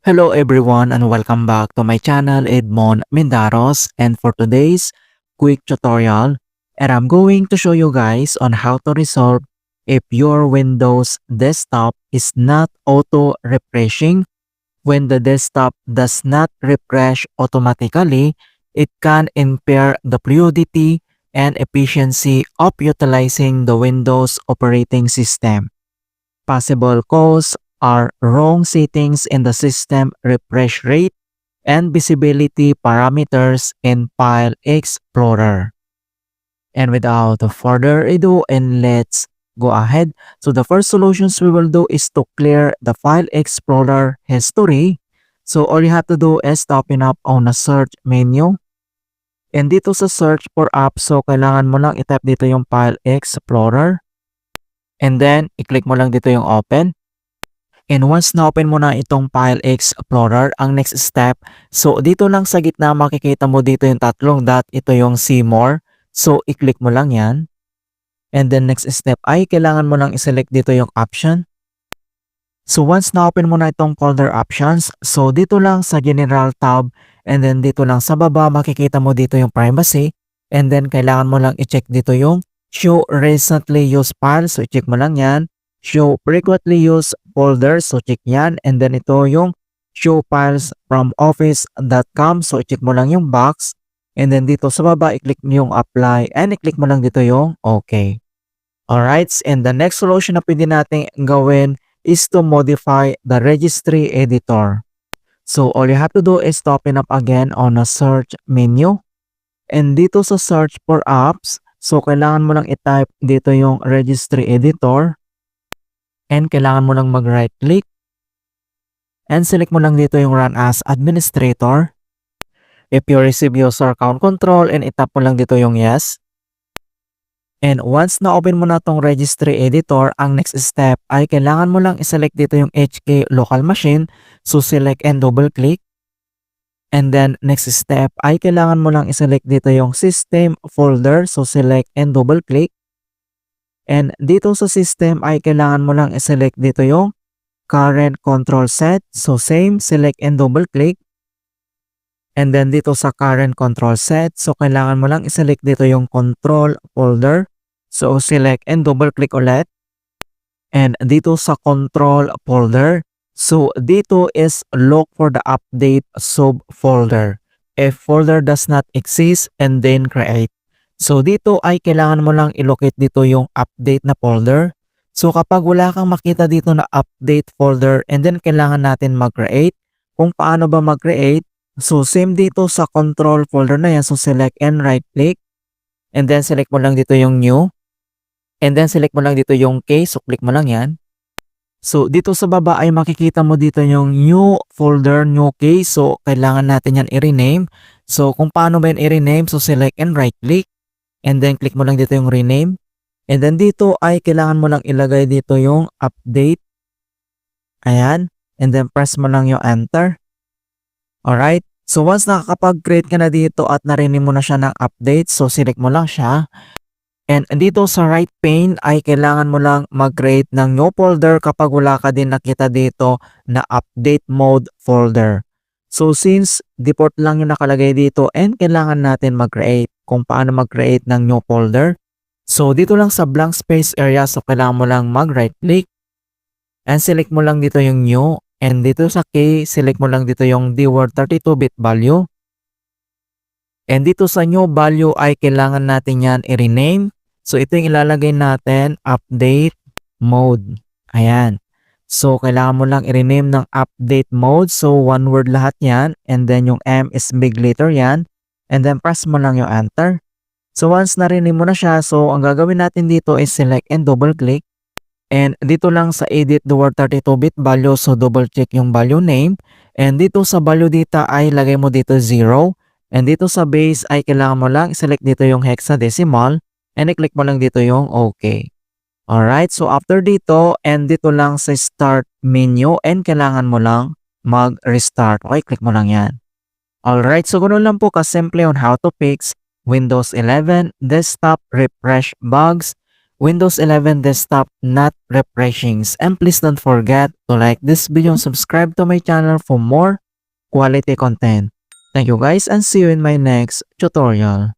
Hello everyone and welcome back to my channel Edmond Mendaros, and for today's quick tutorial and I'm going to show you guys on how to resolve if your Windows desktop is not auto refreshing. When the desktop does not refresh automatically, it can impair the fluidity and efficiency of utilizing the Windows operating system. Possible cause are wrong settings in the system refresh rate and visibility parameters in File Explorer. And without further ado, and let's go ahead. So the first solutions we will do is to clear the File Explorer history. So all you have to do is to open up on a search menu. And dito sa search for apps, so kailangan mo lang i-type dito yung File Explorer. And then, i-click mo lang dito yung open. And once na-open mo na itong File Explorer, ang next step, so dito lang sa gitna makikita mo dito yung tatlong dot, ito yung see more. So, i-click mo lang yan. And then next step ay kailangan mo lang i-select dito yung option. So, once na-open mo na itong folder options, so dito lang sa General tab, and then dito lang sa baba makikita mo dito yung privacy. And then kailangan mo lang i-check dito yung Show recently used files, so i-check mo lang yan. Show frequently used folders, so check yan. And then ito yung show files from office.com, so i-check mo lang yung box. And then dito sa baba, i-click mo yung apply and i-click mo lang dito yung okay. Alright, and the next solution na pwede natin gawin is to modify the registry editor. So all you have to do is to open up again on a search menu. And dito sa search for apps, so kailangan mo lang i-type dito yung registry editor. And kailangan mo lang mag-right click. And select mo lang dito yung run as administrator. If you receive user account control, and itap mo lang dito yung yes. And once na-open mo na tong registry editor, ang next step ay kailangan mo lang i-select dito yung HK local machine. So select and double click. And then next step ay kailangan mo lang i-select dito yung system folder. So select and double click. And dito sa system ay kailangan mo lang i-select dito yung current control set. So same, select and double click. And then dito sa current control set, so kailangan mo lang i-select dito yung control folder. So select and double click ulit. And dito sa control folder, so dito is look for the update subfolder. If folder does not exist, and then create. So dito ay kailangan mo lang i-locate dito yung update na folder. So kapag wala kang makita dito na update folder, and then kailangan natin mag-create. Kung paano ba mag-create? So same dito sa control folder na yan. So select and right click. And then select mo lang dito yung new. And then select mo lang dito yung case. So click mo lang yan. So dito sa baba ay makikita mo dito yung new folder, new case. So kailangan natin yan i-rename. So kung paano ba yan i-rename? So select and right click. And then click mo lang dito yung rename. And then dito ay kailangan mo lang ilagay dito yung update. Ayan. And then press mo lang yung enter. Alright. So once nakakapag-create ka na dito at narinig mo na siya ng update, so select mo lang siya. And dito sa right pane ay kailangan mo lang mag-create ng new folder kapag wala ka din nakita dito na update mode folder. So since default lang yung nakalagay dito and kailangan natin mag-create kung paano mag-create ng new folder. So dito lang sa blank space area, so kailangan mo lang mag-right click. And select mo lang dito yung new. And dito sa key, select mo lang dito yung DWORD 32-bit value. And dito sa new value ay kailangan natin yan i-rename. So ito yung ilalagay natin, update mode. Ayan. So kailangan mo lang i-rename ng update mode. So one word lahat yan. And then yung M is big letter yan. And then press mo lang yung enter. So once na-rename mo na siya, so ang gagawin natin dito is select and double click. And dito lang sa edit the word 32-bit value, so double check yung value name. And dito sa value data ay lagay mo dito 0. And dito sa base ay kailangan mo lang select dito yung hexadecimal. And i-click mo lang dito yung OK. Alright, so after dito, and dito lang sa start menu, and kailangan mo lang mag-restart. Okay, click mo lang yan. Alright, so ganoon lang po kasimple on how to fix Windows 11 desktop refresh bugs Windows 11 desktop not refreshing. And please don't forget to like this video and subscribe to my channel for more quality content. Thank you guys and see you in my next tutorial.